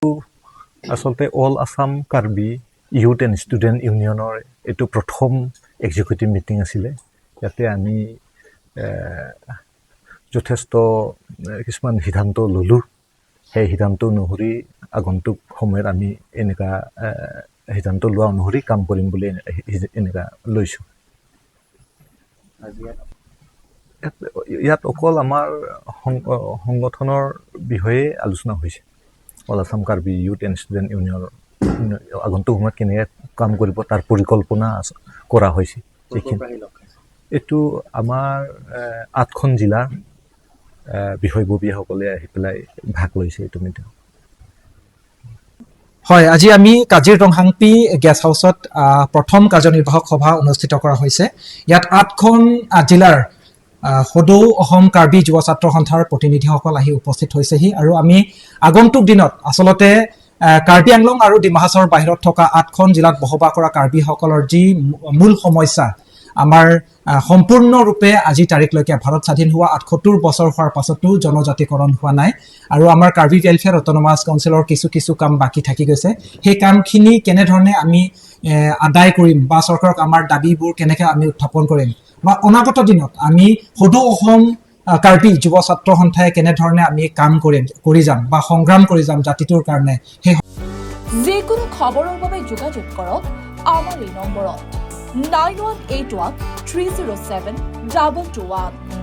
আচলতে all Assam Karbi youth and student ইউনিয়নৰ এইটো প্ৰথম এক্সিকিউটিভ মিটিং আছিলে। ইয়াতে আমি যথেষ্ট কিছুমান সিদ্ধান্ত ল'লোঁ। সেই সিদ্ধান্ত অনুসৰি আগন্তুক সময়ত আমি এনেকুৱা সিদ্ধান্ত লোৱা অনুসৰি কাম কৰিম বুলি এনেকুৱা লৈছোঁ। ইয়াত অকল আমাৰ সংগঠনৰ বিষয়ে আলোচনা হৈছে। All Assam Karbi youth and student ইউনিয়নৰ আগন্তুক সময়ত কেনেকৈ কাম কৰিব তাৰ পৰিকল্পনা কৰা হৈছে। এইটো আমাৰ 8খন জিলাৰ বিষয়ববীয়াসকলে আহি পেলাই ভাগ লৈছে এইটো মিটিং। হয়, আজি আমি কাজিৰঙাংপি গেষ্ট হাউচত প্ৰথম কাৰ্যনিৰ্বাহক সভা অনুষ্ঠিত কৰা হৈছে। ইয়াত 8খন জিলাৰ সদৌ অসম কাৰ্বি যুৱ ছাত্ৰ সন্থাৰ প্ৰতিনিধিসকল আহি উপস্থিত হৈছেহি আৰু আমি আগন্তুক দিনত আচলতে কাৰ্বি আংলং আৰু ডিমা হাছাওৰ বাহিৰত থকা 8খন জিলাত বসবাস কৰা কাৰ্বিসকলৰ যি মূল সমস্যা আমাৰ সম্পূৰ্ণৰূপে আজি তাৰিখলৈকে ভাৰত স্বাধীন হোৱা 78 বছৰ হোৱাৰ পাছতো জনজাতিকৰণ হোৱা নাই আৰু আমাৰ কাৰ্বি ৱেলফেয়াৰ অট'নমাছ কাউন্সিলৰ কিছু কাম বাকী থাকি গৈছে। সেই কামখিনি কেনেধৰণে আমি আদায় কৰিম বা চৰকাৰক আমাৰ দাবীবোৰ কেনেকৈ আমি উত্থাপন কৰিম বা অনাগত দিনত আমি সদৌ অসম কাৰ্বি যুৱ ছাত্ৰ সন্থাই কেনেধৰণে আমি কাম কৰি যাম বা সংগ্ৰাম কৰি যাম জাতিটোৰ কাৰণে। সেই যিকোনো খবৰৰ বাবে যোগাযোগ কৰক আমাৰ এই নম্বৰত 9181 307 221।